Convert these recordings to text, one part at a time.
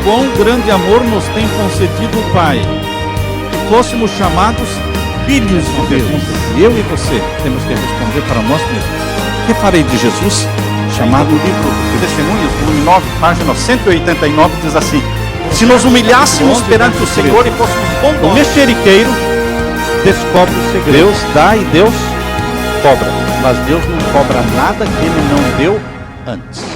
quão grande amor nos tem concedido o Pai, que fôssemos chamados filhos de Deus. Eu e você temos que responder para nós mesmos: que farei de Jesus? Chamado o livro de Testemunhos, volume 9, página 189, diz assim: se nos humilhássemos perante o Senhor e fôssemos bondosos, o mexeriqueiro descobre o segredo. Deus dá e Deus cobra, mas Deus não cobra nada que Ele não deu antes.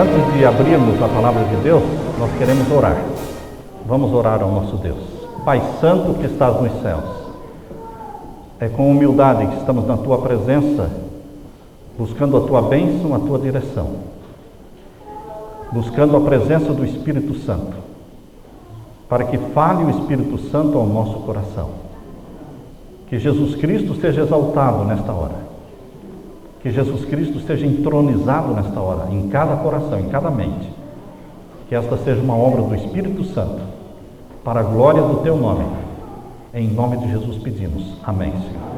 Antes de abrirmos a palavra de Deus, nós queremos orar. Vamos orar ao nosso Deus. Pai Santo que estás nos céus, é com humildade que estamos na Tua presença, buscando a Tua bênção, a Tua direção, buscando a presença do Espírito Santo, para que fale o Espírito Santo ao nosso coração. Que Jesus Cristo seja exaltado nesta hora. Que Jesus Cristo seja entronizado nesta hora, em cada coração, em cada mente. Que esta seja uma obra do Espírito Santo, para a glória do Teu nome. Em nome de Jesus pedimos. Amém, Senhor.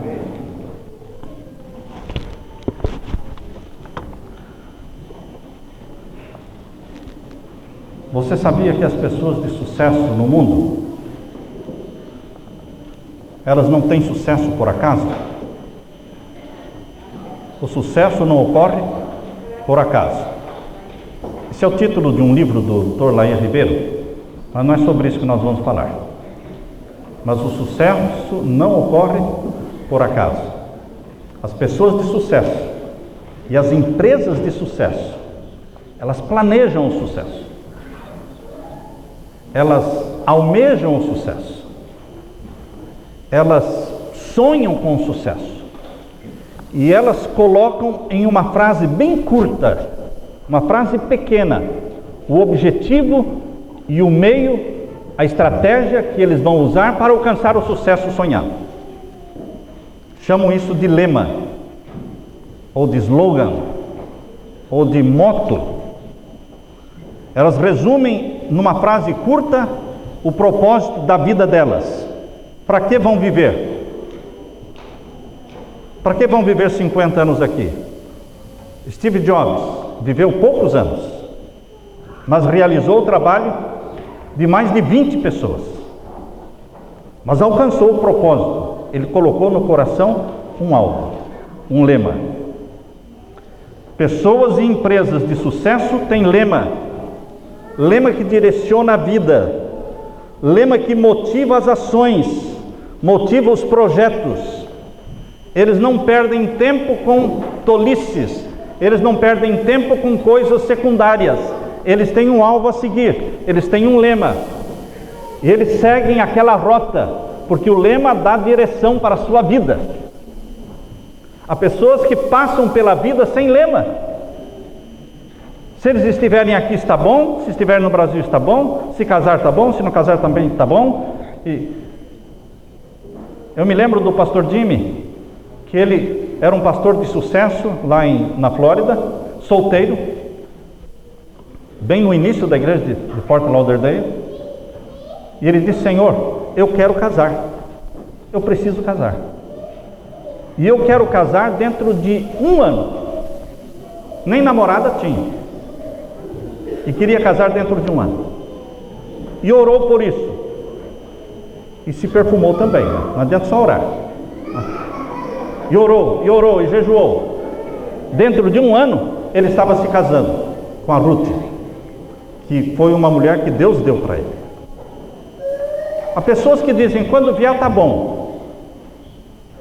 Você sabia que as pessoas de sucesso no mundo, elas não têm sucesso por acaso? O sucesso não ocorre por acaso. Esse é o título de um livro do Dr. Laí Ribeiro, mas não é sobre isso que nós vamos falar. Mas o sucesso não ocorre por acaso. As pessoas de sucesso e as empresas de sucesso, elas planejam o sucesso. Elas almejam o sucesso. Elas sonham com o sucesso. E elas colocam em uma frase bem curta, uma frase pequena, o objetivo e o meio, a estratégia que eles vão usar para alcançar o sucesso sonhado. Chamam isso de lema, ou de slogan, ou de motto. Elas resumem numa frase curta o propósito da vida delas. Para que vão viver? Para que vão viver 50 anos aqui? Steve Jobs viveu poucos anos, mas realizou o trabalho de mais de 20 pessoas. Mas alcançou o propósito. Ele colocou no coração um alvo, um lema. Pessoas e empresas de sucesso têm lema. Lema que direciona a vida. Lema que motiva as ações, motiva os projetos. Eles não perdem tempo com tolices, eles não perdem tempo com coisas secundárias. Eles têm um alvo a seguir, eles têm um lema. E eles seguem aquela rota, porque o lema dá direção para a sua vida. Há pessoas que passam pela vida sem lema. Se eles estiverem aqui está bom, se estiverem no Brasil está bom, se casar está bom, se não casar também está bom. E eu me lembro do pastor Jimmy, que ele era um pastor de sucesso lá na Flórida, solteiro, bem no início da igreja de Fort Lauderdale, e ele disse: Senhor, eu quero casar, eu preciso casar, e eu quero casar dentro de 1 ano, nem namorada tinha, e queria casar dentro de 1 ano, e orou por isso, e se perfumou também, não adianta só orar. E orou, e jejuou. Dentro de 1 ano, ele estava se casando com a Ruth, que foi uma mulher que Deus deu para ele. Há pessoas que dizem: quando vier está bom,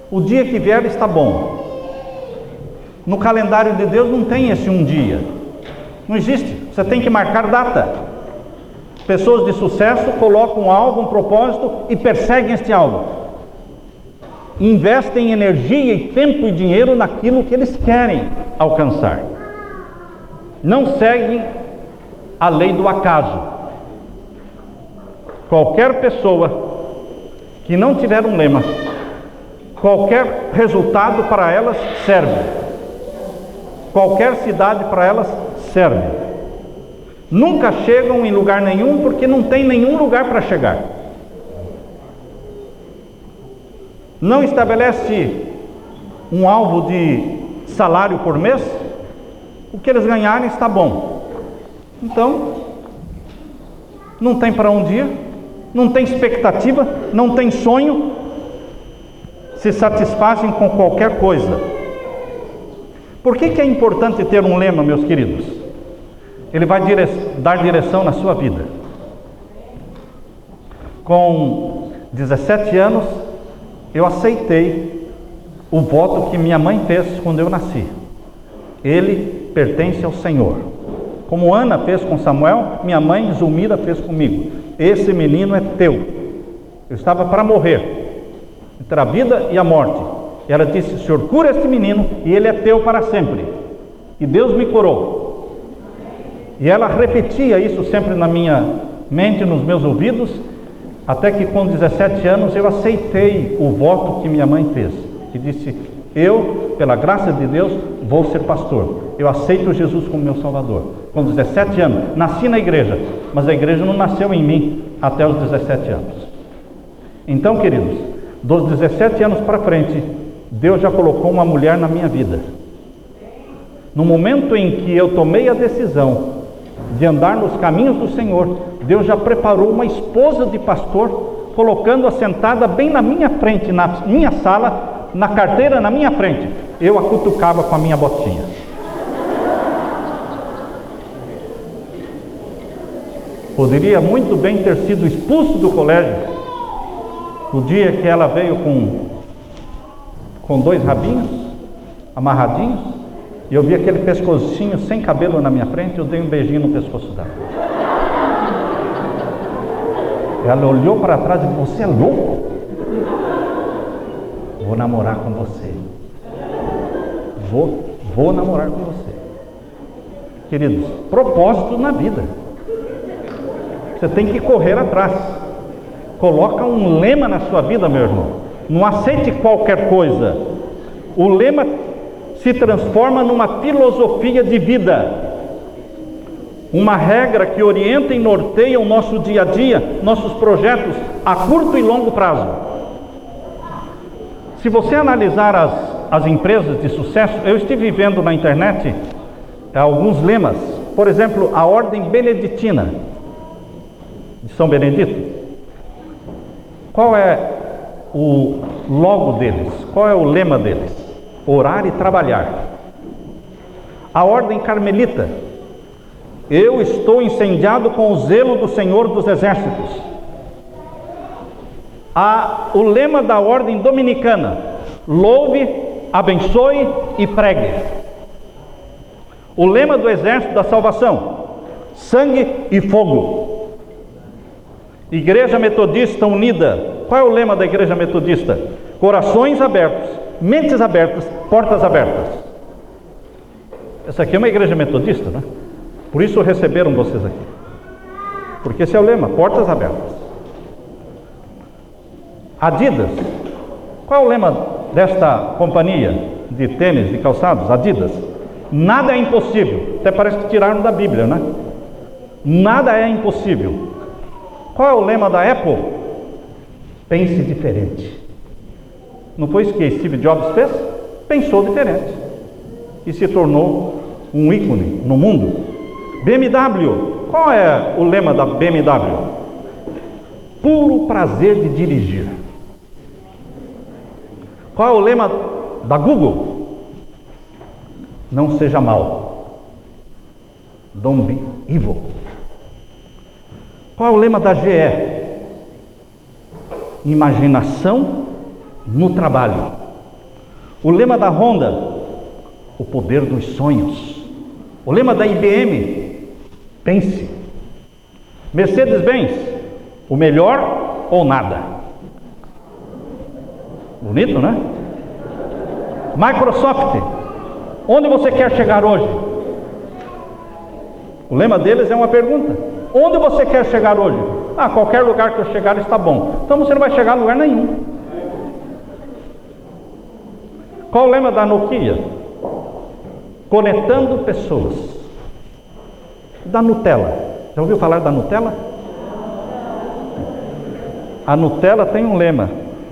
o dia que vier está bom. No calendário de Deus não tem esse um dia, não existe, você tem que marcar data. Pessoas de sucesso colocam um alvo, um propósito e perseguem este alvo. Investem energia e tempo e dinheiro naquilo que eles querem alcançar. Não seguem a lei do acaso. Qualquer pessoa que não tiver um lema, qualquer resultado para elas serve. Qualquer cidade para elas serve. Nunca chegam em lugar nenhum porque não tem nenhum lugar para chegar. não estabelece um alvo de salário por mês, o que eles ganharem está bom. Então, não tem para um dia, não tem expectativa, não tem sonho, se satisfazem com qualquer coisa. Por que é importante ter um lema, meus queridos? Ele vai dar direção na sua vida. Com 17 anos, eu aceitei o voto que minha mãe fez quando eu nasci. Ele pertence ao Senhor. Como Ana fez com Samuel, minha mãe Zulmira fez comigo. Esse menino é teu. Eu estava para morrer, entre a vida e a morte. Ela disse: Senhor, cura este menino e ele é teu para sempre. E Deus me curou. E ela repetia isso sempre na minha mente, nos meus ouvidos, até que com 17 anos eu aceitei o voto que minha mãe fez. E disse: eu, pela graça de Deus, vou ser pastor. Eu aceito Jesus como meu Salvador. Com 17 anos, nasci na igreja, mas a igreja não nasceu em mim até os 17 anos. Então, queridos, dos 17 anos para frente, Deus já colocou uma mulher na minha vida. No momento em que eu tomei a decisão de andar nos caminhos do Senhor, Deus já preparou uma esposa de pastor, colocando-a sentada bem na minha frente, na minha sala, na carteira na minha frente. Eu a cutucava com a minha botinha. Poderia muito bem ter sido expulso do colégio no dia que ela veio com 2 rabinhos amarradinhos, e eu vi aquele pescocinho sem cabelo na minha frente. Eu dei um beijinho no pescoço dela. Ela olhou para trás e disse: você é louco? Vou namorar com você. Vou namorar com você. Queridos, propósito na vida. Você tem que correr atrás. Coloca um lema na sua vida, meu irmão. Não aceite qualquer coisa. O lema se transforma numa filosofia de vida, uma regra que orienta e norteia o nosso dia a dia, nossos projetos a curto e longo prazo. Se você analisar as empresas de sucesso, eu estive vendo na internet alguns lemas. Por exemplo, a Ordem Beneditina de São Benedito. Qual é o logo deles? Qual é o lema deles? Orar e trabalhar. A Ordem Carmelita: eu estou incendiado com o zelo do Senhor dos Exércitos. O lema da Ordem Dominicana: louve, abençoe e pregue. O lema do Exército da Salvação: sangue e fogo. Igreja Metodista Unida. Qual é o lema da Igreja Metodista? Corações abertos, mentes abertas, portas abertas. Essa aqui é uma igreja metodista, né? Por isso receberam vocês aqui. Porque esse é o lema: portas abertas. Adidas. Qual é o lema desta companhia de tênis, de calçados? Adidas. Nada é impossível. Até parece que tiraram da Bíblia, né? Nada é impossível. Qual é o lema da Apple? Pense diferente. Não foi isso que Steve Jobs fez? Pensou diferente e se tornou um ícone no mundo. BMW. Qual é o lema da BMW? Puro prazer de dirigir. Qual é o lema da Google? Não seja mal. Don't be evil. Qual é o lema da GE? Imaginação no trabalho. O lema da Honda: o poder dos sonhos. O lema da IBM: pense. Mercedes-Benz: o melhor ou nada. Bonito, né? Microsoft: onde você quer chegar hoje? O lema deles é uma pergunta: onde você quer chegar hoje? Qualquer lugar que eu chegar está bom. Então você não vai chegar a lugar nenhum. Qual o lema da Nokia? Conectando pessoas. Da Nutella. Já ouviu falar da Nutella? A Nutella tem um lema: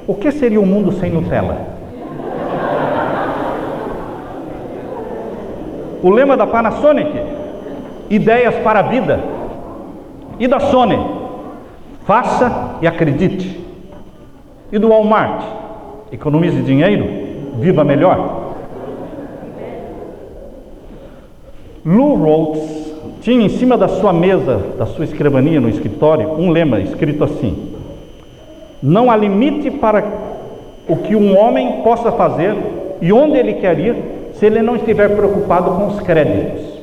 O que seria um mundo sem Nutella? O lema da Panasonic, ideias para a vida. E da Sony, faça e acredite. E do Walmart, economize dinheiro, viva melhor. Lou Rhodes tinha em cima da sua mesa, da sua escrivania no escritório, um lema escrito assim: não há limite para o que um homem possa fazer e onde ele quer ir, se ele não estiver preocupado com os créditos.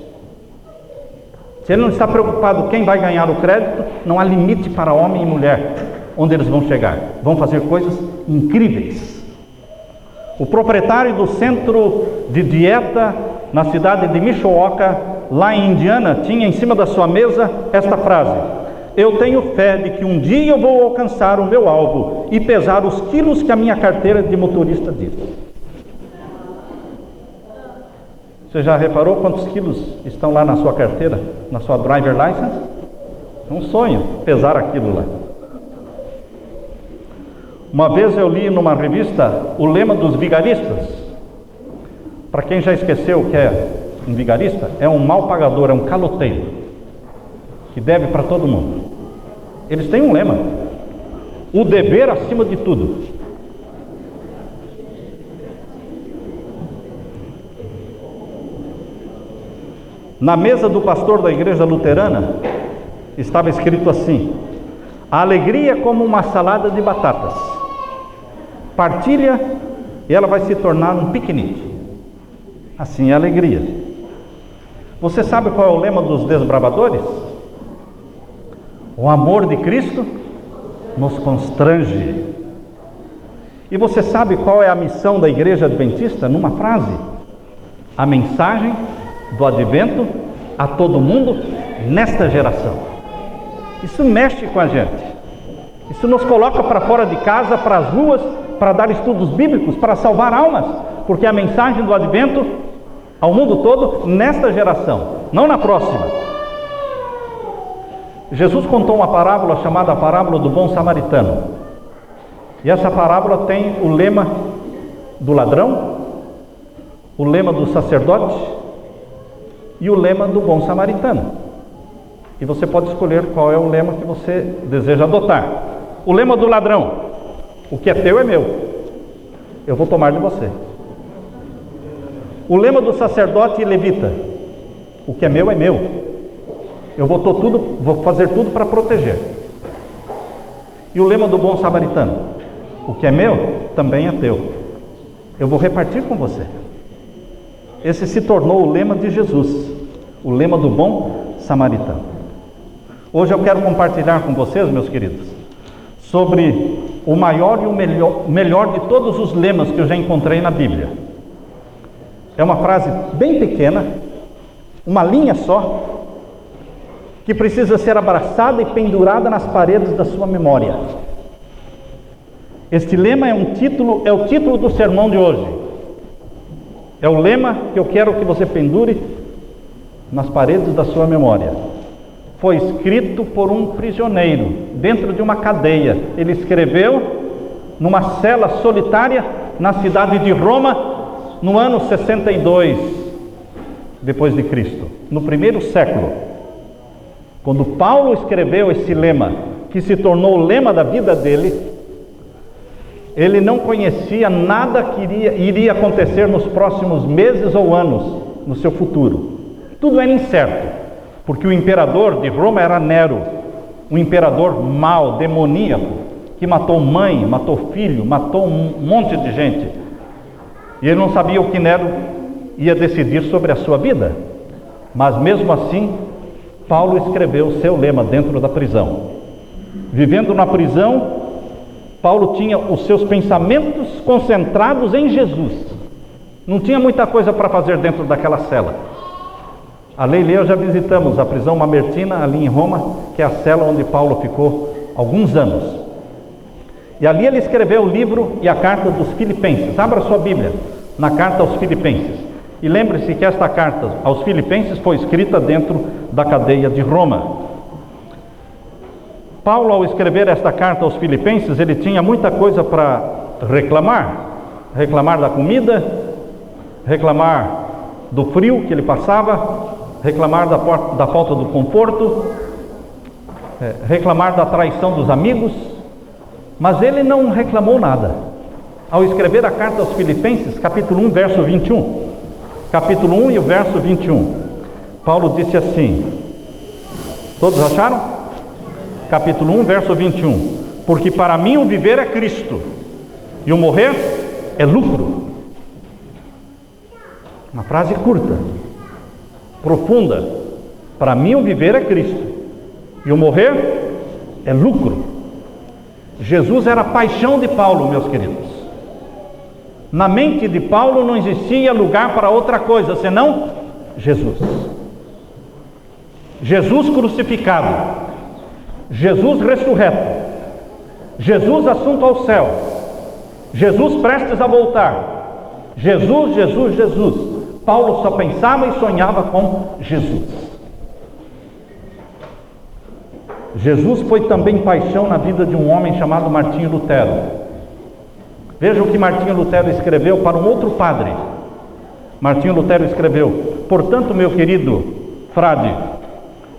Se ele não está preocupado quem vai ganhar o crédito, não há limite para homem e mulher onde eles vão chegar. Vão fazer coisas incríveis. O proprietário do centro de dieta na cidade de Mishawaka, lá em Indiana, tinha em cima da sua mesa esta frase: eu tenho fé de que um dia eu vou alcançar o meu alvo e pesar os quilos que a minha carteira de motorista diz. Você já reparou quantos quilos estão lá na sua carteira, na sua driver license? É um sonho pesar aquilo lá. Uma vez eu li numa revista o lema dos vigaristas. Para quem já esqueceu o que é um vigarista, é um mal pagador, é um caloteiro, que deve para todo mundo. Eles têm um lema: o dever acima de tudo. Na mesa do pastor da igreja luterana estava escrito assim: a alegria é como uma salada de batatas, partilha e ela vai se tornar um piquenique. Assim é a alegria. Você sabe qual é o lema dos desbravadores? O amor de Cristo nos constrange. E você sabe qual é a missão da igreja adventista? Numa frase: a mensagem do advento a todo mundo nesta geração. Isso mexe com a gente. Isso nos coloca para fora de casa, para as ruas, para dar estudos bíblicos, para salvar almas, porque a mensagem do advento ao mundo todo nesta geração, não na próxima. Jesus contou uma parábola chamada a parábola do bom samaritano. E essa parábola tem o lema do ladrão, o lema do sacerdote e o lema do bom samaritano. E você pode escolher qual é o lema que você deseja adotar. O lema do ladrão: o que é teu é meu, eu vou tomar de você. O lema do sacerdote e levita: o que é meu, eu vou fazer tudo para proteger. E o lema do bom samaritano: o que é meu também é teu, eu vou repartir com você. Esse se tornou o lema de Jesus, o lema do bom samaritano. Hoje eu quero compartilhar com vocês, meus queridos, sobre o maior e o melhor de todos os lemas que eu já encontrei na Bíblia. É uma frase bem pequena, uma linha só, que precisa ser abraçada e pendurada nas paredes da sua memória. Este lema é o título do sermão de hoje. É o lema que eu quero que você pendure nas paredes da sua memória. Foi escrito por um prisioneiro dentro de uma cadeia. Ele escreveu numa cela solitária na cidade de Roma, no ano 62 depois de Cristo, no primeiro século. Quando Paulo escreveu esse lema, que se tornou o lema da vida dele, ele não conhecia nada que iria acontecer nos próximos meses ou anos no seu futuro. Tudo era incerto, porque o imperador de Roma era Nero, um imperador mau, demoníaco, que matou mãe, matou filho, matou um monte de gente. E ele não sabia o que Nero ia decidir sobre a sua vida. Mas mesmo assim, Paulo escreveu o seu lema dentro da prisão. Vivendo na prisão, Paulo tinha os seus pensamentos concentrados em Jesus. Não tinha muita coisa para fazer dentro daquela cela. A Leila e eu já visitamos a prisão Mamertina, ali em Roma, que é a cela onde Paulo ficou alguns anos. E ali ele escreveu o livro e a carta dos Filipenses. Abra sua Bíblia na carta aos Filipenses. E lembre-se que esta carta aos Filipenses foi escrita dentro da cadeia de Roma. Paulo, ao escrever esta carta aos Filipenses, ele tinha muita coisa para reclamar. Reclamar da comida, reclamar do frio que ele passava, reclamar da falta do conforto, reclamar da traição dos amigos, mas ele não reclamou nada. Ao escrever a carta aos Filipenses, capítulo 1, verso 21, capítulo 1 e o verso 21, Paulo disse assim, todos acharam? Capítulo 1, verso 21, porque para mim o viver é Cristo, e o morrer é lucro. Uma frase curta, profunda. Para mim o viver é Cristo, e o morrer é lucro. Jesus era a paixão de Paulo, meus queridos. Na mente de Paulo não existia lugar para outra coisa, senão Jesus. Jesus crucificado, Jesus ressurreto, Jesus assunto ao céu, Jesus prestes a voltar, Jesus, Jesus, Jesus. Paulo só pensava e sonhava com Jesus. Jesus foi também paixão na vida de um homem chamado Martinho Lutero. Veja o que Martinho Lutero escreveu para um outro padre. Martinho Lutero escreveu: portanto, meu querido frade,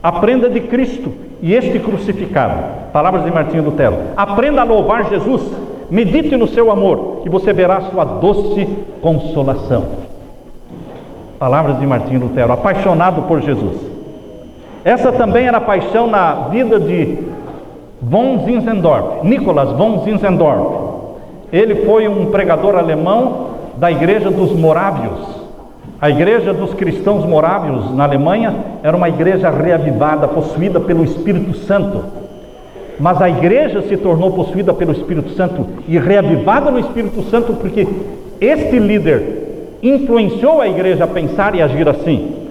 aprenda de Cristo e este crucificado. Palavras de Martinho Lutero. Aprenda a louvar Jesus, medite no seu amor e você verá sua doce consolação. Palavras de Martinho Lutero, apaixonado por Jesus. Essa também era a paixão na vida de von Zinzendorf, Nicholas von Zinzendorf. Ele foi um pregador alemão da igreja dos Morávios. A igreja dos cristãos morávios na Alemanha era uma igreja reavivada, possuída pelo Espírito Santo. Mas a igreja se tornou possuída pelo Espírito Santo e reavivada no Espírito Santo porque este líder influenciou a igreja a pensar e agir assim.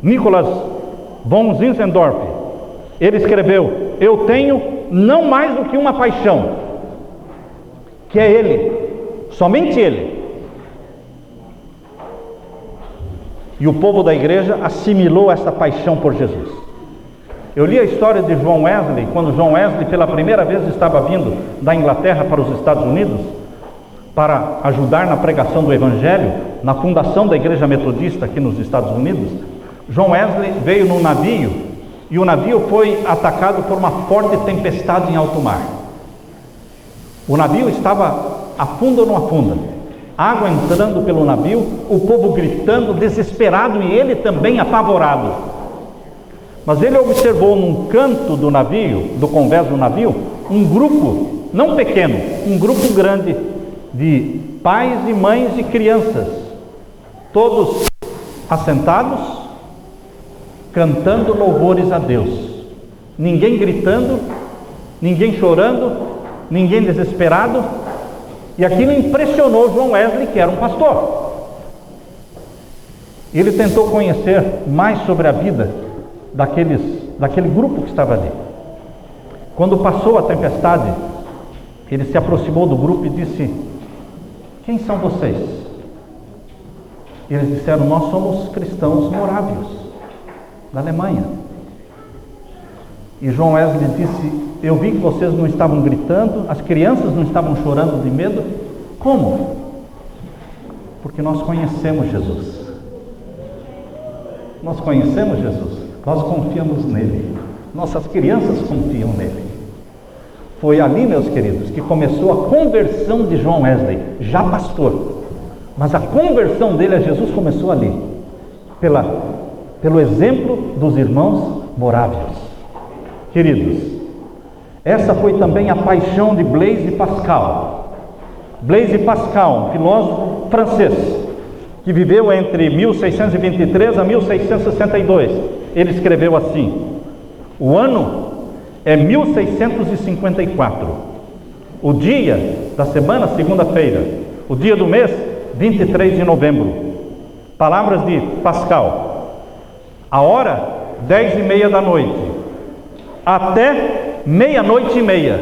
Nicholas von Zinzendorf, ele escreveu: eu tenho não mais do que uma paixão, que é Ele, somente Ele. E o povo da igreja assimilou essa paixão por Jesus. Eu li a história de John Wesley, quando John Wesley pela primeira vez estava vindo da Inglaterra para os Estados Unidos, para ajudar na pregação do Evangelho, na fundação da Igreja Metodista aqui nos Estados Unidos. John Wesley veio num navio, e o navio foi atacado por uma forte tempestade em alto mar. O navio estava afunda ou não afunda? Água entrando pelo navio, o povo gritando, desesperado, e ele também apavorado. Mas ele observou num canto do navio, do convés do navio, um grupo, não pequeno, um grupo grande de pais e mães e crianças, todos assentados, cantando louvores a Deus. Ninguém gritando, ninguém chorando, ninguém desesperado. E aquilo impressionou John Wesley, que era um pastor. Ele tentou conhecer mais sobre a vida daquele grupo que estava ali. Quando passou a tempestade, ele se aproximou do grupo e disse: quem são vocês? E eles disseram: nós somos cristãos morávios da Alemanha. E John Wesley disse: eu vi que vocês não estavam gritando, as crianças não estavam chorando de medo. Como? Porque nós conhecemos Jesus. Nós conhecemos Jesus, nós confiamos nele, nossas crianças confiam nele. Foi ali, meus queridos, que começou a conversão de John Wesley, já pastor. Mas a conversão dele a Jesus começou ali, pelo exemplo dos irmãos morávios. Queridos, essa foi também a paixão de Blaise Pascal. Blaise Pascal, um filósofo francês, que viveu entre 1623 a 1662. Ele escreveu assim: o ano é 1654, o dia da semana, segunda-feira, o dia do mês, 23 de novembro. Palavras de Pascal: a hora, 10:30 da noite, até 00:30.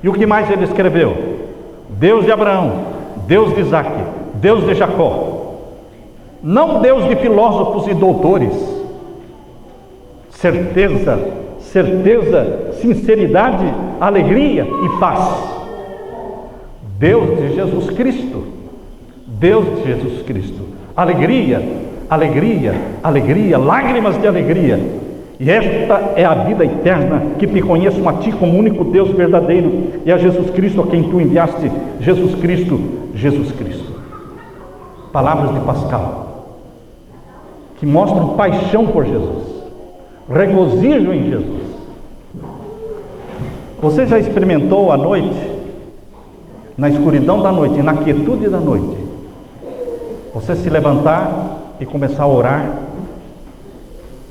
E o que mais ele escreveu? Deus de Abraão, Deus de Isaac, Deus de Jacó. Não Deus de filósofos e doutores. Certeza, certeza, sinceridade, alegria e paz. Deus de Jesus Cristo, Deus de Jesus Cristo, alegria, alegria, alegria, lágrimas de alegria. E esta é a vida eterna, que te conheçam a ti como único Deus verdadeiro e a Jesus Cristo a quem tu enviaste. Jesus Cristo, Jesus Cristo. Palavras de Pascal, que mostram paixão por Jesus, regozijo em Jesus. Você já experimentou à noite, na escuridão da noite, na quietude da noite, você se levantar e começar a orar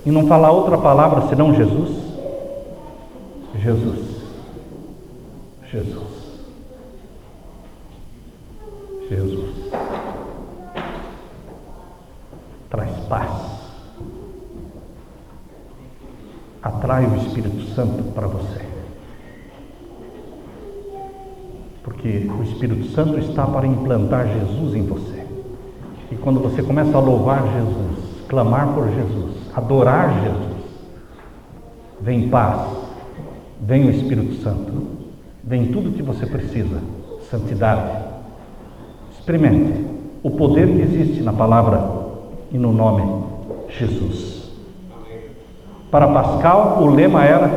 e não falar outra palavra senão Jesus? Jesus, Jesus, Jesus. Traz paz, atrai o Espírito Santo para você, porque o Espírito Santo está para implantar Jesus em você. E quando você começa a louvar Jesus, clamar por Jesus, adorar Jesus, vem paz, vem o Espírito Santo, vem tudo o que você precisa, santidade. Experimente o poder que existe na palavra e no nome Jesus. Para Pascal, o lema era: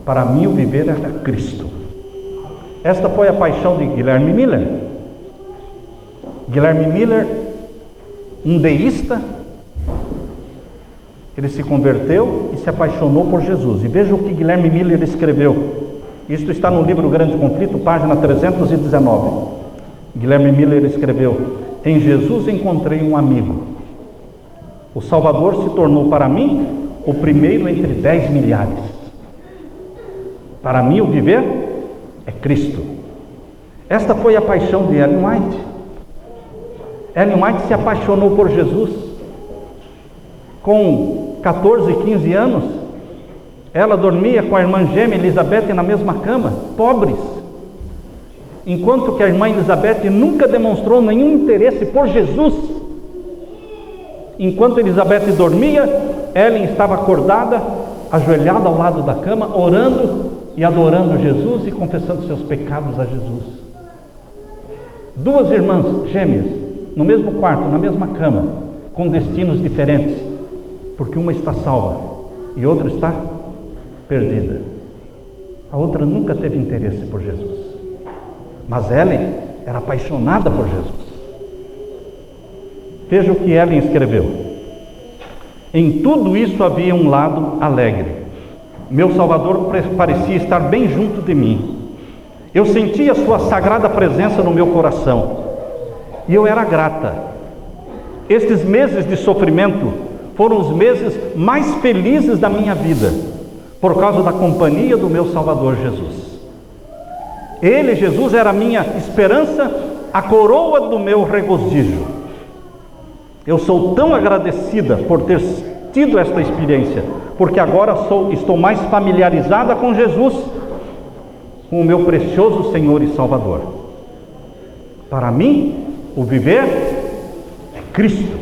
para mim o viver era Cristo. Esta foi a paixão de Guilherme Miller. Guilherme Miller, um deísta, ele se converteu e se apaixonou por Jesus. E veja o que Guilherme Miller escreveu. Isto está no livro Grande Conflito, página 319. Guilherme Miller escreveu: em Jesus encontrei um amigo. O Salvador se tornou para mim o primeiro entre 10 milhares. Para mim o viver é Cristo. Esta foi a paixão de Ellen White. Ellen White se apaixonou por Jesus. Com 14, 15 anos, ela dormia com a irmã gêmea Elizabeth na mesma cama, pobres. Enquanto que a irmã Elizabeth nunca demonstrou nenhum interesse por Jesus. Enquanto Elizabeth dormia, Ellen estava acordada, ajoelhada ao lado da cama, orando e adorando Jesus e confessando seus pecados a Jesus. Duas irmãs gêmeas, no mesmo quarto, na mesma cama, com destinos diferentes, porque uma está salva e outra está perdida. A outra nunca teve interesse por Jesus, mas Ellen era apaixonada por Jesus. Veja o que Ellen escreveu: em tudo isso havia um lado alegre. Meu Salvador parecia estar bem junto de mim. Eu sentia sua sagrada presença no meu coração e eu era grata. Estes meses de sofrimento foram os meses mais felizes da minha vida, por causa da companhia do meu Salvador Jesus. Ele, Jesus, era a minha esperança, a coroa do meu regozijo. Eu sou tão agradecida por ter tido esta experiência, porque agora estou mais familiarizada com Jesus, com o meu precioso Senhor e Salvador. Para mim, o viver é Cristo.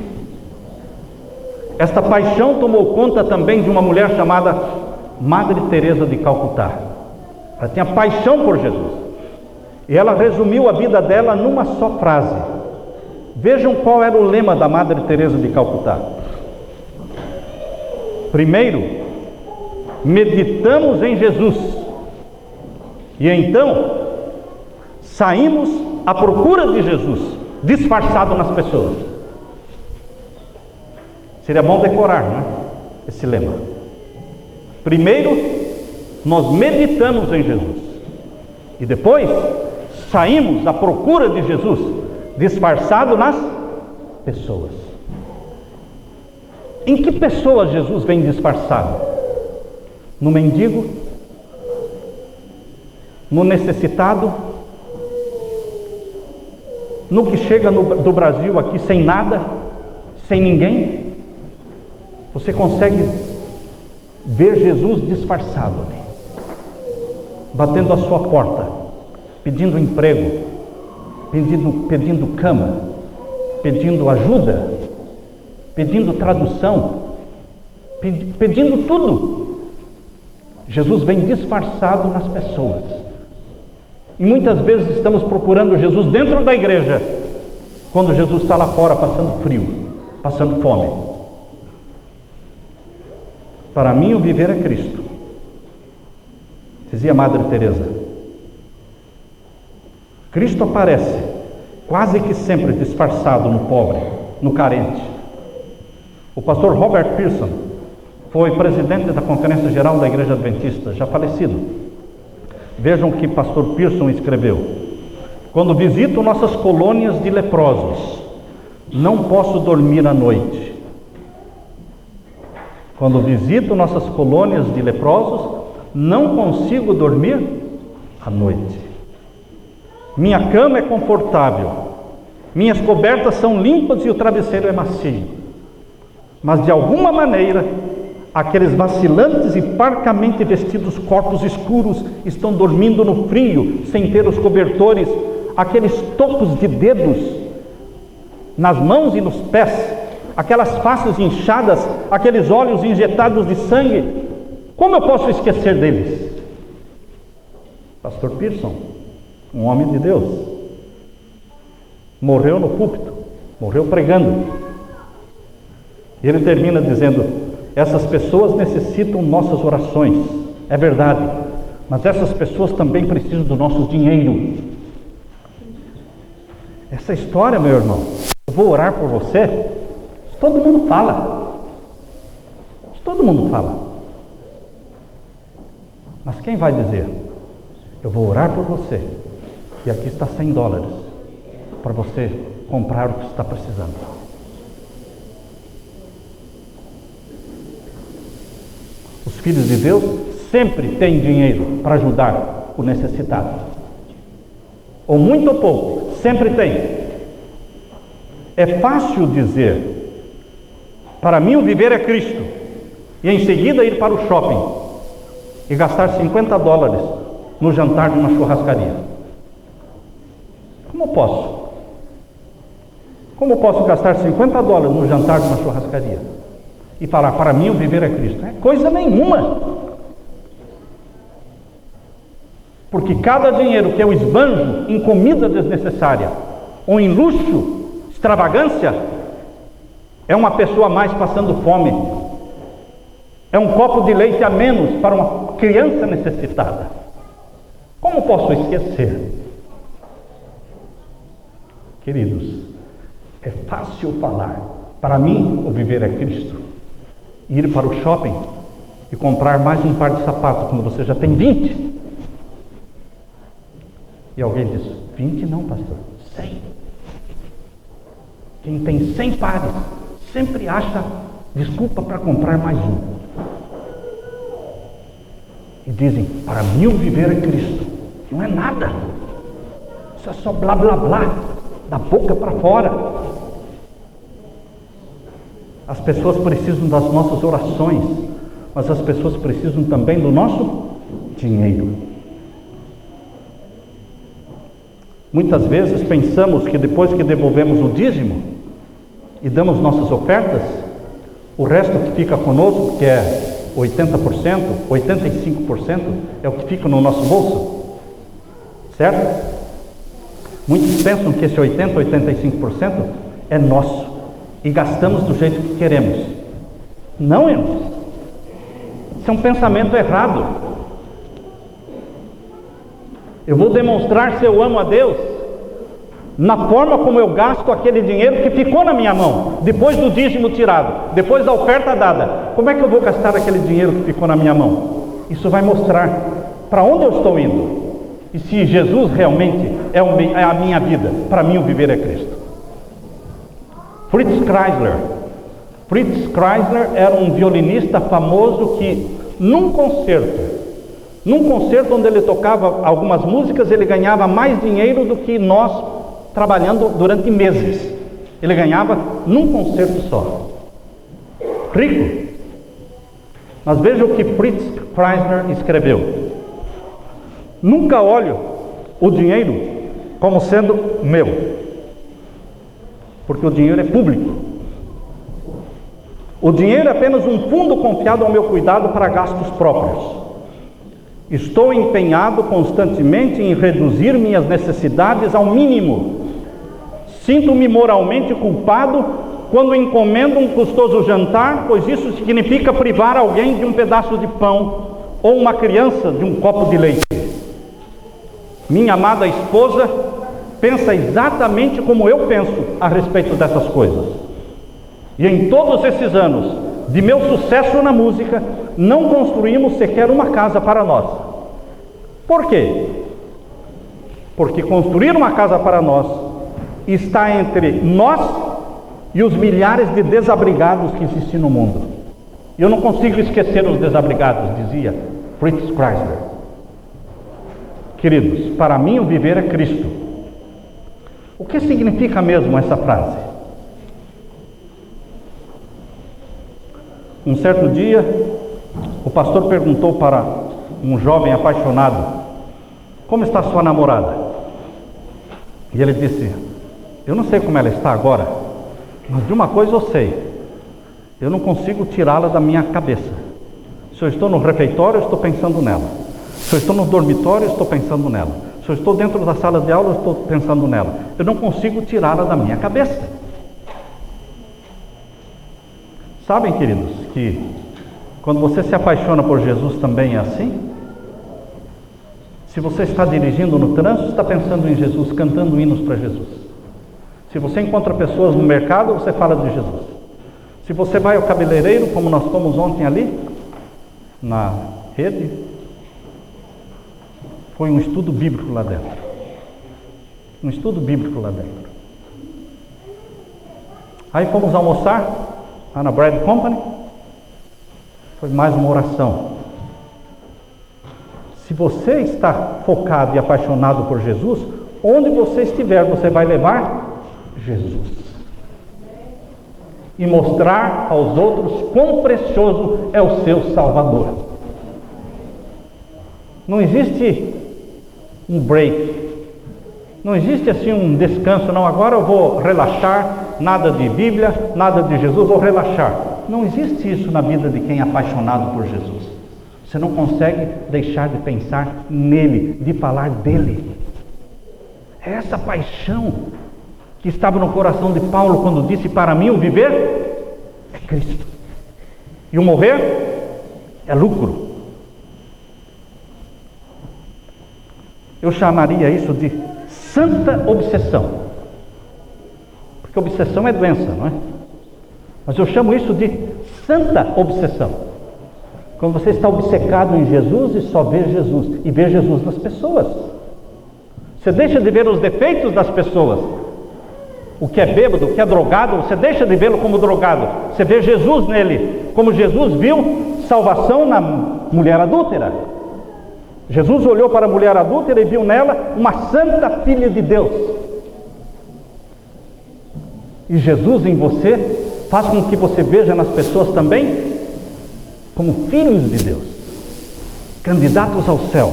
Esta paixão tomou conta também de uma mulher chamada Madre Teresa de Calcutá. Ela tinha paixão por Jesus. E ela resumiu a vida dela numa só frase. Vejam qual era o lema da Madre Teresa de Calcutá. Primeiro, meditamos em Jesus. E então, saímos à procura de Jesus, disfarçado nas pessoas. Seria bom decorar, não é? Esse lema. Primeiro, nós meditamos em Jesus. E depois, saímos à procura de Jesus, disfarçado nas pessoas. Em que pessoas Jesus vem disfarçado? No mendigo? No necessitado? No que chega do Brasil aqui sem nada, sem ninguém? Você consegue ver Jesus disfarçado ali, batendo a sua porta, pedindo emprego, pedindo cama, pedindo ajuda, pedindo tradução, pedindo tudo. Jesus vem disfarçado nas pessoas. E muitas vezes estamos procurando Jesus dentro da igreja, quando Jesus está lá fora passando frio, passando fome. Para mim, o viver é Cristo, dizia Madre Teresa. Cristo aparece quase que sempre disfarçado no pobre, no carente. O pastor Robert Pearson foi presidente da Conferência Geral da Igreja Adventista, já falecido. Vejam o que pastor Pearson escreveu: quando visito nossas colônias de leprosos, não posso dormir à noite. Quando visito nossas colônias de leprosos, não consigo dormir à noite. Minha cama é confortável, minhas cobertas são limpas e o travesseiro é macio. Mas de alguma maneira, aqueles vacilantes e parcamente vestidos corpos escuros estão dormindo no frio, sem ter os cobertores, aqueles tocos de dedos nas mãos e nos pés, aquelas faces inchadas, aqueles olhos injetados de sangue. Como eu posso esquecer deles? Pastor Pearson, um homem de Deus, morreu no púlpito, morreu pregando. E ele termina dizendo: essas pessoas necessitam nossas orações, é verdade, mas essas pessoas também precisam do nosso dinheiro. Essa história, meu irmão, eu vou orar por você, todo mundo fala. Todo mundo fala. Mas quem vai dizer: eu vou orar por você, e aqui está $100 para você comprar o que você está precisando? Os filhos de Deus sempre têm dinheiro para ajudar o necessitado, ou muito ou pouco, sempre tem. É fácil dizer: para mim o viver é Cristo, e em seguida ir para o shopping e gastar $50 no jantar de uma churrascaria. Como posso? Como posso gastar $50 no jantar de uma churrascaria e falar: para mim o viver é Cristo? É coisa nenhuma. Porque cada dinheiro que eu esbanjo em comida desnecessária ou em luxo, extravagância, é uma pessoa a mais passando fome. É um copo de leite a menos para uma criança necessitada. Como posso esquecer? Queridos, é fácil falar: para mim o viver é Cristo. Ir para o shopping e comprar mais um par de sapatos quando você já tem 20. E alguém diz: 20 não, pastor, 100. Quem tem 100 pares sempre acha desculpa para comprar mais um. E dizem: para mim o viver é Cristo. Não é nada. Isso é só blá blá blá, da boca para fora. As pessoas precisam das nossas orações, mas as pessoas precisam também do nosso dinheiro. Muitas vezes pensamos que depois que devolvemos o dízimo e damos nossas ofertas, o resto que fica conosco, que é 80%, 85%, é o que fica no nosso bolso, certo? Muitos pensam que esse 80%, 85% é nosso e gastamos do jeito que queremos. Não, irmãos. Isso é um pensamento errado. Eu vou demonstrar se eu amo a Deus na forma como eu gasto aquele dinheiro que ficou na minha mão, depois do dízimo tirado, depois da oferta dada. Como é que eu vou gastar aquele dinheiro que ficou na minha mão? Isso vai mostrar para onde eu estou indo. E se Jesus realmente é a minha vida. Para mim o viver é Cristo. Fritz Kreisler era um violinista famoso que num concerto onde ele tocava algumas músicas, ele ganhava mais dinheiro do que nós trabalhando durante meses. Ele ganhava num concerto só. Rico. Mas veja o que Fritz Kreisler escreveu: nunca olho o dinheiro como sendo meu, porque o dinheiro é público. O dinheiro é apenas um fundo confiado ao meu cuidado para gastos próprios. Estou empenhado constantemente em reduzir minhas necessidades ao mínimo. Sinto-me moralmente culpado quando encomendo um custoso jantar, pois isso significa privar alguém de um pedaço de pão ou uma criança de um copo de leite. Minha amada esposa pensa exatamente como eu penso a respeito dessas coisas. E em todos esses anos de meu sucesso na música, não construímos sequer uma casa para nós. Por quê? Porque construir uma casa para nós está entre nós e os milhares de desabrigados que existem no mundo. E eu não consigo esquecer os desabrigados, dizia Fritz Kreisler. Queridos, para mim o viver é Cristo. O que significa mesmo essa frase? Um certo dia, o pastor perguntou para um jovem apaixonado: como está sua namorada? E ele disse: eu não sei como ela está agora, mas de uma coisa eu sei: eu não consigo tirá-la da minha cabeça. Se eu estou no refeitório, eu estou pensando nela. Se eu estou no dormitório, eu estou pensando nela. Se eu estou dentro da sala de aula, eu estou pensando nela. Eu não consigo tirá-la da minha cabeça. Sabem, queridos, que quando você se apaixona por Jesus também é assim? Se você está dirigindo no trânsito, está pensando em Jesus, cantando hinos para Jesus. Se você encontra pessoas no mercado, você fala de Jesus. Se você vai ao cabeleireiro, como nós fomos ontem ali, na rede, foi um estudo bíblico lá dentro. Um estudo bíblico lá dentro. Aí fomos almoçar lá na Bread Company, foi mais uma oração. Se você está focado e apaixonado por Jesus, onde você estiver, você vai levar Jesus. E mostrar aos outros quão precioso é o seu Salvador. Não existe um break. Não existe assim um descanso, não, agora eu vou relaxar, nada de Bíblia, nada de Jesus, vou relaxar. Não existe isso na vida de quem é apaixonado por Jesus. Você não consegue deixar de pensar nele, de falar dele. É essa paixão que estava no coração de Paulo quando disse: para mim o viver é Cristo e o morrer é lucro. Eu chamaria isso de santa obsessão, porque obsessão é doença, não é? Mas eu chamo isso de santa obsessão. Quando você está obcecado em Jesus e só vê Jesus, e vê Jesus nas pessoas. Você deixa de ver os defeitos das pessoas. O que é bêbado, o que é drogado, você deixa de vê-lo como drogado. Você vê Jesus nele, como Jesus viu salvação na mulher adúltera. Jesus olhou para a mulher adúltera e viu nela uma santa filha de Deus. E Jesus em você faz com que você veja nas pessoas também como filhos de Deus, candidatos ao céu.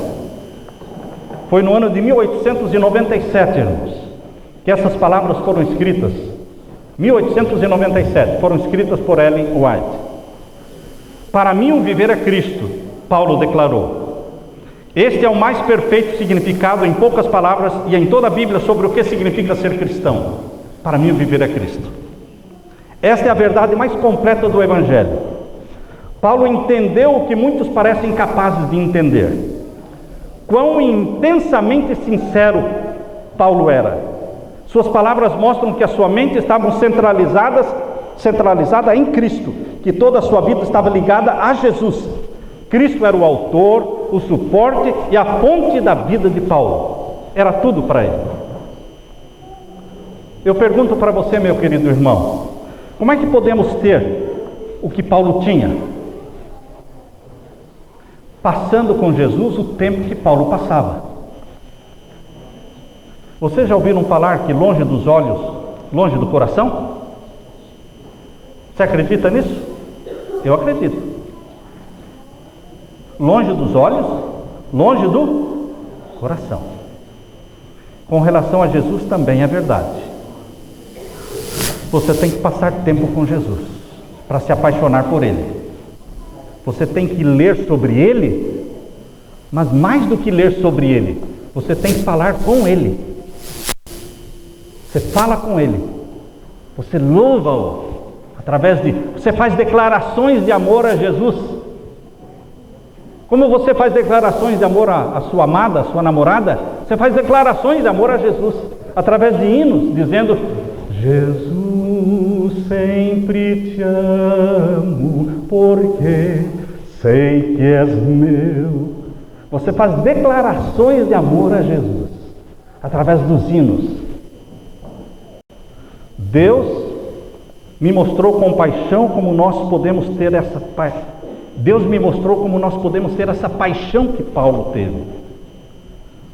Foi no ano de 1897, irmãos, que essas palavras foram escritas. 1897, foram escritas por Ellen White. Para mim o viver é Cristo, Paulo declarou. Este é o mais perfeito significado em poucas palavras e em toda a Bíblia sobre o que significa ser cristão. Para mim o viver é Cristo. Esta é a verdade mais completa do Evangelho. Paulo entendeu o que muitos parecem incapazes de entender. Quão intensamente sincero Paulo era. Suas palavras mostram que a sua mente estava centralizada em Cristo, que toda a sua vida estava ligada a Jesus. Cristo era o autor, o suporte e a fonte da vida de Paulo. Era tudo para ele. Eu pergunto para você, meu querido irmão, como é que podemos ter o que Paulo tinha? Passando com Jesus o tempo que Paulo passava. Vocês já ouviram falar que longe dos olhos, longe do coração? Você acredita nisso? Eu acredito. Longe dos olhos, longe do coração. Com relação a Jesus também é verdade. Você tem que passar tempo com Jesus para se apaixonar por Ele. Você tem que ler sobre Ele Mas mais do que ler sobre ele, você tem que falar com ele. Você fala com ele. Você louva-o através de... Você faz declarações de amor a Jesus. Como você faz declarações de amor à sua amada, à sua namorada, você faz declarações de amor a Jesus, através de hinos, dizendo: Jesus, sempre te amo, porque sei que és meu. Você faz declarações de amor a Jesus, através dos hinos. Deus me mostrou compaixão como nós podemos ter essa paixão. Deus me mostrou como nós podemos ter essa paixão que Paulo teve.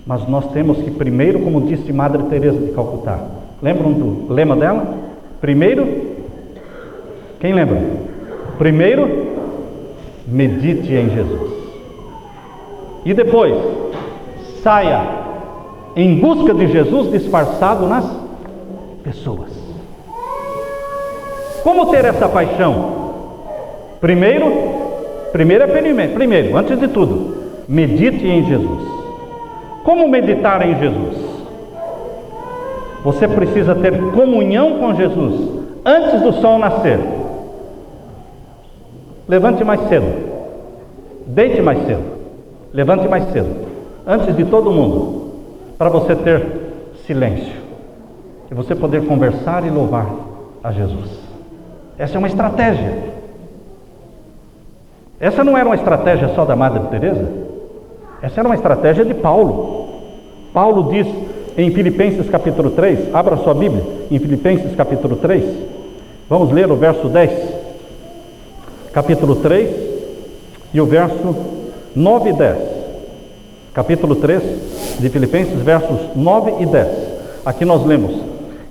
Mas nós temos que primeiro, como disse Madre Teresa de Calcutá, lembram do lema dela? Primeiro, quem lembra? Primeiro, medite em Jesus. E depois, saia em busca de Jesus disfarçado nas pessoas. Como ter essa paixão? Primeiro, antes de tudo, medite em Jesus. Como meditar em Jesus? Você precisa ter comunhão com Jesus antes do sol nascer. Levante mais cedo, deite mais cedo, levante mais cedo, antes de todo mundo, para você ter silêncio e você poder conversar e louvar a Jesus. Essa é uma estratégia. Essa não era uma estratégia só da Madre Teresa. Essa era uma estratégia de Paulo. Paulo diz em Filipenses capítulo 3, abra sua Bíblia, em Filipenses capítulo 3, vamos ler o verso 10, capítulo 3, e o verso 9 e 10, capítulo 3 de Filipenses, versos 9 e 10, aqui nós lemos: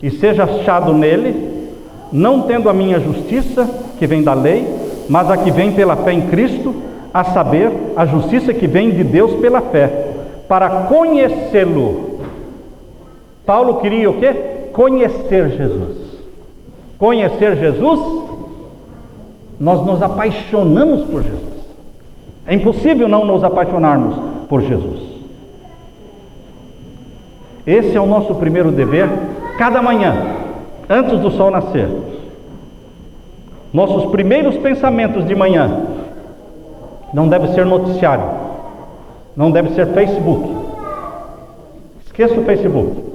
e seja achado nele, não tendo a minha justiça, que vem da lei, mas a que vem pela fé em Cristo, a saber, a justiça que vem de Deus pela fé, para conhecê-lo. Paulo queria o quê? Conhecer Jesus. Conhecer Jesus, nós nos apaixonamos por Jesus. É impossível não nos apaixonarmos por Jesus. Esse é o nosso primeiro dever, cada manhã, antes do sol nascer. Nossos primeiros pensamentos de manhã não deve ser noticiário, não deve ser Facebook. Esqueça o Facebook.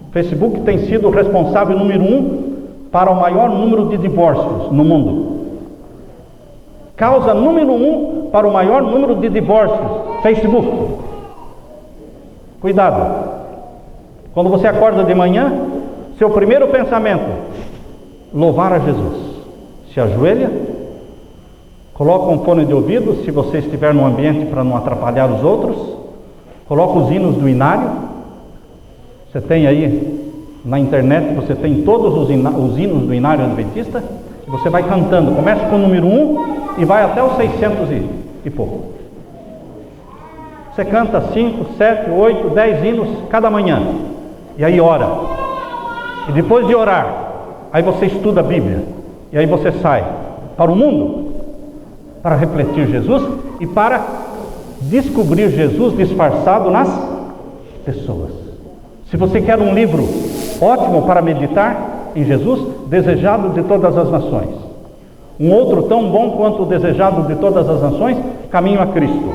O Facebook tem sido o responsável número 1 para o maior número de divórcios no mundo. Causa número 1 para o maior número de divórcios, Facebook. Cuidado. Quando você acorda de manhã, seu primeiro pensamento: louvar a Jesus. Se ajoelha, coloca um fone de ouvido, se você estiver num ambiente para não atrapalhar os outros, coloca os hinos do inário. Você tem aí na internet, você tem todos os hinos do inário adventista, e você vai cantando, começa com o número 1 e vai até os 600 e pouco. Você canta 5, 7, 8, 10 hinos cada manhã, e aí ora. E depois de orar, aí você estuda a Bíblia, e aí você sai para o mundo, para refletir Jesus e para descobrir Jesus disfarçado nas pessoas. Se você quer um livro ótimo para meditar em Jesus, Desejado de Todas as Nações. Um outro tão bom quanto o Desejado de Todas as Nações, Caminho a Cristo.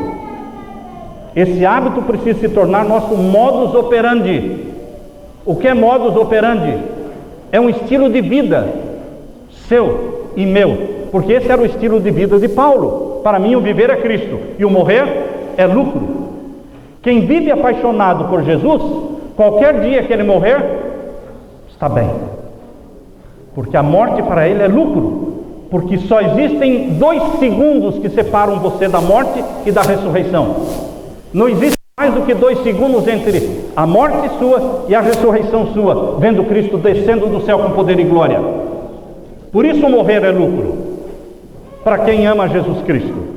Esse hábito precisa se tornar nosso modus operandi. O que é modus operandi? É um estilo de vida seu e meu, porque esse era o estilo de vida de Paulo. Para mim, o viver é Cristo e o morrer é lucro. Quem vive apaixonado por Jesus, qualquer dia que ele morrer, está bem, porque a morte para ele é lucro, porque só existem 2 segundos que separam você da morte e da ressurreição. Não existe mais do que 2 segundos entre a morte sua e a ressurreição sua, vendo Cristo descendo do céu com poder e glória. Por isso morrer é lucro, para quem ama Jesus Cristo.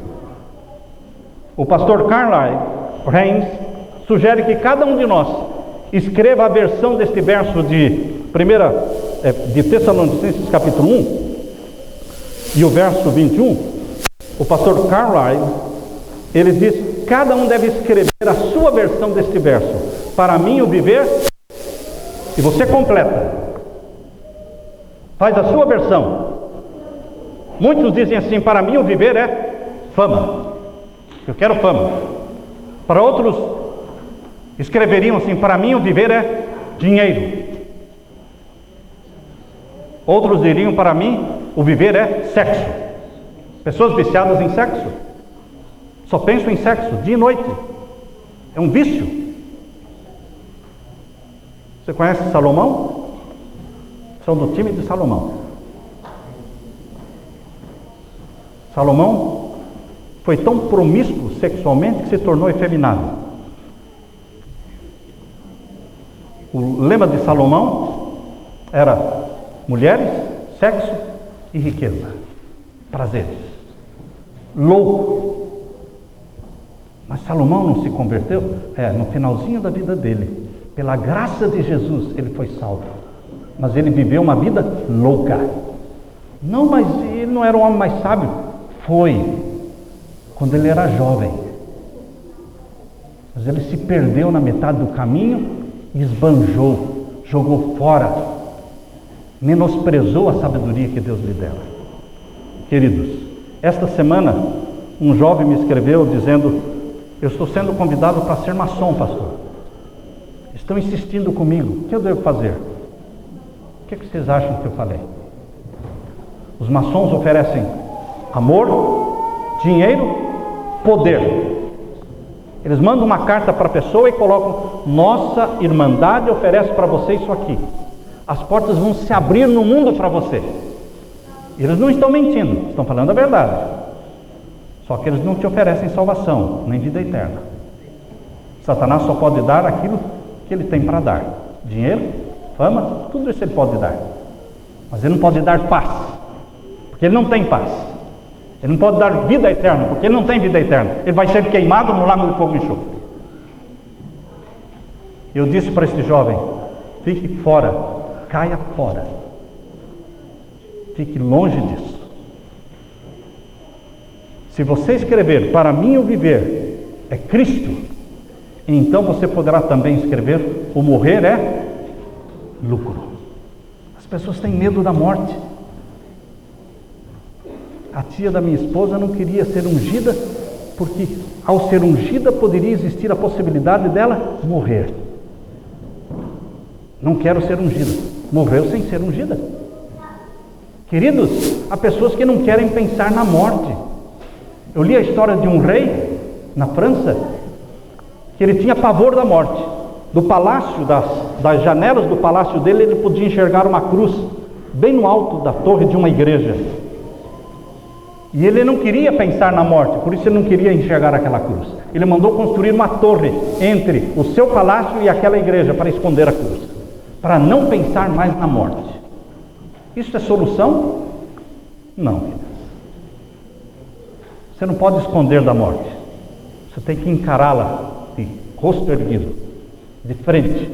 O pastor Carlyle Reigns sugere que cada um de nós escreva a versão deste verso de Tessalonicenses capítulo 1 e o verso 21. O pastor Carlyle, ele diz: cada um deve escrever a sua versão deste verso. Para mim o viver, e você completa. Faz a sua versão. Muitos dizem assim: para mim o viver é fama. Eu quero fama. Para outros escreveriam assim: para mim o viver é dinheiro. Outros diriam: para mim o viver é sexo. Pessoas viciadas em sexo só pensam em sexo dia e noite. É um vício. Você conhece Salomão? São do time de Salomão. Salomão foi tão promíscuo sexualmente que se tornou efeminado. O lema de Salomão era mulheres, sexo e riqueza, prazeres. Louco. Mas Salomão não se converteu? No finalzinho da vida dele, pela graça de Jesus, ele foi salvo. Mas ele viveu uma vida louca. Não, mas ele não era um homem mais sábio. Foi, quando ele era jovem. Mas ele se perdeu na metade do caminho e esbanjou, jogou fora, menosprezou a sabedoria que Deus lhe dera. Queridos, esta semana um jovem me escreveu dizendo: eu estou sendo convidado para ser maçom, pastor. Estão insistindo comigo, o que eu devo fazer? O que vocês acham que eu falei? Os maçons oferecem amor, dinheiro, poder. Eles mandam uma carta para a pessoa e colocam: nossa irmandade oferece para você isso aqui. As portas vão se abrir no mundo para você. Eles não estão mentindo, estão falando a verdade. Só que eles não te oferecem salvação, nem vida eterna. Satanás só pode dar aquilo que ele tem para dar. Dinheiro, fama, tudo isso ele pode dar. Mas ele não pode dar paz, porque ele não tem paz. Ele não pode dar vida eterna, porque ele não tem vida eterna. Ele vai ser queimado no lago de fogo e enxofre. Eu disse para este jovem: fique fora, caia fora. Fique longe disso. Se você escrever para mim o viver é Cristo, então você poderá também escrever o morrer é lucro. As pessoas têm medo da morte. A tia da minha esposa não queria ser ungida, porque ao ser ungida poderia existir a possibilidade dela morrer. Não quero ser ungida. Morreu sem ser ungida. Queridos, há pessoas que não querem pensar na morte. Eu li a história de um rei na França, que ele tinha pavor da morte. Do palácio, das janelas do palácio dele, ele podia enxergar uma cruz bem no alto da torre de uma igreja. E ele não queria pensar na morte, por isso ele não queria enxergar aquela cruz. Ele mandou construir uma torre entre o seu palácio e aquela igreja para esconder a cruz, para não pensar mais na morte. Isso é solução? Não. Você não pode esconder da morte. Você tem que encará-la de rosto erguido, de frente.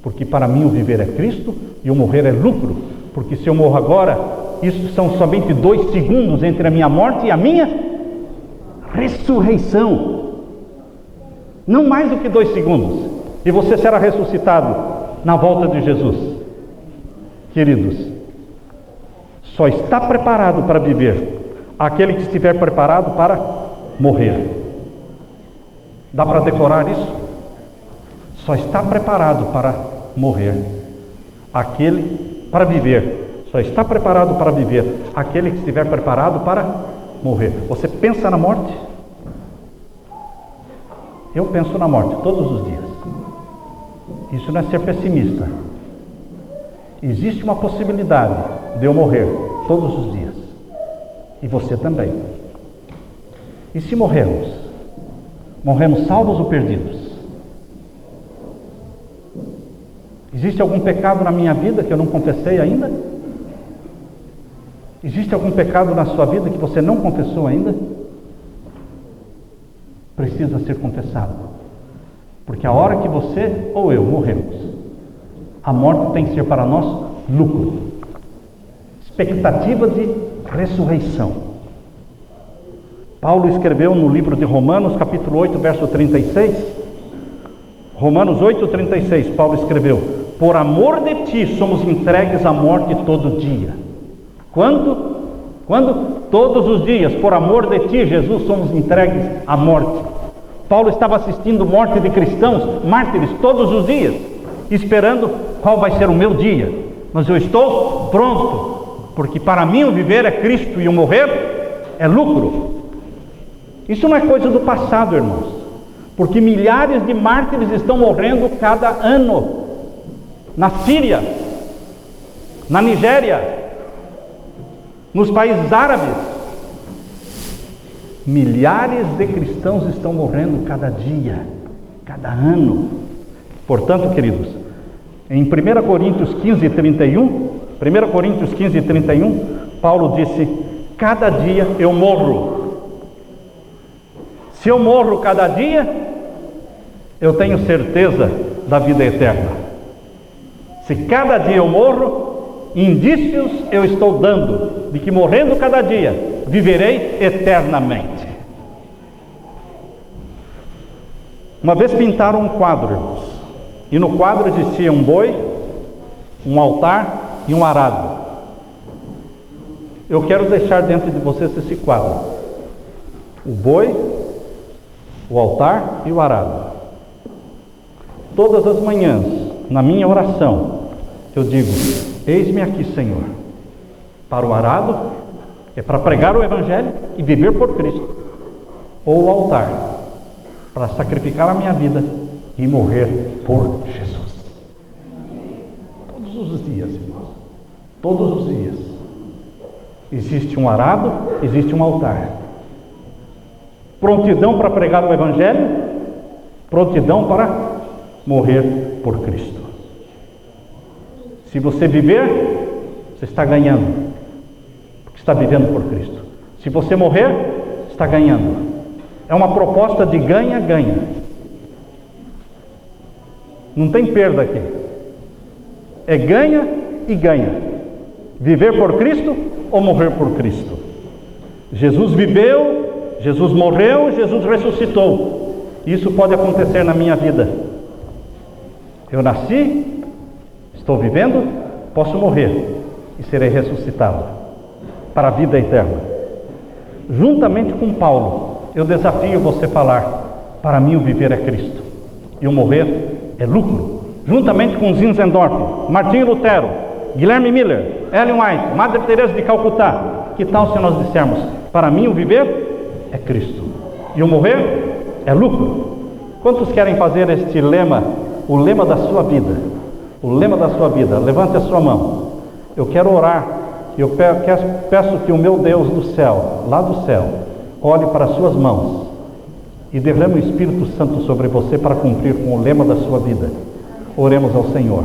Porque para mim o viver é Cristo e o morrer é lucro. Porque se eu morro agora, isso são somente 2 segundos entre a minha morte e a minha ressurreição. Não mais do que 2 segundos. E você será ressuscitado na volta de Jesus. Queridos, só está preparado para viver aquele que estiver preparado para morrer. Dá para decorar isso? Só está preparado para morrer aquele para viver. Só está preparado para viver aquele que estiver preparado para morrer. Você pensa na morte? Eu penso na morte todos os dias. Isso não é ser pessimista. Existe uma possibilidade de eu morrer todos os dias. E você também. E se morrermos? Morremos salvos ou perdidos? Existe algum pecado na minha vida que eu não confessei ainda? Existe algum pecado na sua vida que você não confessou ainda? Precisa ser confessado. Porque a hora que você ou eu morremos, a morte tem que ser para nós lucro. Expectativa de ressurreição. Paulo escreveu no livro de Romanos, capítulo 8, verso 36. Romanos 8, 36, Paulo escreveu: por amor de ti somos entregues à morte todo dia. Quando? Todos os dias, por amor de ti, Jesus, somos entregues à morte. Paulo estava assistindo morte de cristãos, mártires, todos os dias, esperando qual vai ser o meu dia. Mas eu estou pronto, porque para mim o viver é Cristo e o morrer é lucro. Isso não é coisa do passado, irmãos, porque milhares de mártires estão morrendo cada ano, na Síria, na Nigéria, nos países árabes. Milhares de cristãos estão morrendo cada dia, cada ano. Portanto, queridos, em 1 Coríntios 15, 31, Paulo disse: cada dia eu morro. Se eu morro cada dia, eu tenho certeza da vida eterna. Se cada dia eu morro, indícios eu estou dando de que morrendo cada dia, viverei eternamente. Uma vez pintaram um quadro, irmãos, e no quadro existia um boi, um altar e um arado. Eu quero deixar dentro de vocês esse quadro: o boi, o altar e o arado. Todas as manhãs, na minha oração, eu digo: eis-me aqui, Senhor, para o arado, que é para pregar o Evangelho e viver por Cristo, ou o altar, para sacrificar a minha vida e morrer por Jesus. Todos os dias, irmãos, todos os dias, existe um arado, existe um altar. Prontidão para pregar o Evangelho, prontidão para morrer por Cristo. Se você viver, você está ganhando, porque está vivendo por Cristo. Se você morrer, está ganhando. É uma proposta de ganha-ganha. Não tem perda aqui. É ganha e ganha. Viver por Cristo ou morrer por Cristo. Jesus viveu, Jesus morreu, Jesus ressuscitou. Isso pode acontecer na minha vida. Eu nasci, estou vivendo, posso morrer e serei ressuscitado para a vida eterna. Juntamente com Paulo, eu desafio você a falar: para mim o viver é Cristo e o morrer é lucro. Juntamente com Zinzendorf, Martinho Lutero, Guilherme Miller, Ellen White, Madre Teresa de Calcutá, que tal se nós dissermos: para mim o viver é Cristo e o morrer é lucro? Quantos querem fazer este lema, o lema da sua vida? O lema da sua vida. Levante a sua mão. Eu quero orar. Eu peço que o meu Deus do céu, lá do céu, olhe para as suas mãos e derrame o Espírito Santo sobre você para cumprir com o lema da sua vida. Oremos ao Senhor.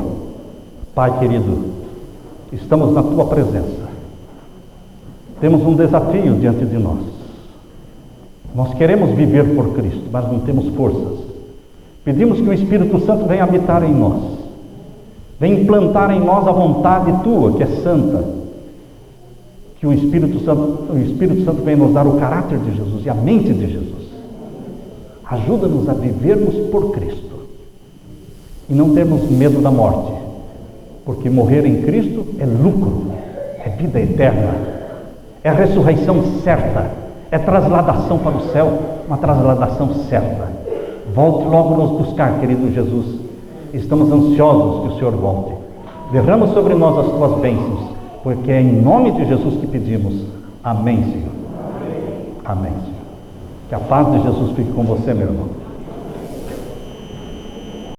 Pai querido, estamos na tua presença. Temos um desafio diante de nós. Nós queremos viver por Cristo, mas não temos forças. Pedimos que o Espírito Santo venha habitar em nós. Venha implantar em nós a vontade tua, que é santa. Que o Espírito Santo venha nos dar o caráter de Jesus e a mente de Jesus. Ajuda-nos a vivermos por Cristo e não termos medo da morte, porque morrer em Cristo é lucro, é vida eterna, é ressurreição certa, é trasladação para o céu, uma trasladação certa. Volte logo nos buscar, querido Jesus. Estamos ansiosos que o Senhor volte. Derrama sobre nós as tuas bênçãos, porque é em nome de Jesus que pedimos. Amém, Senhor. Amém, Senhor. Que a paz de Jesus fique com você, meu irmão.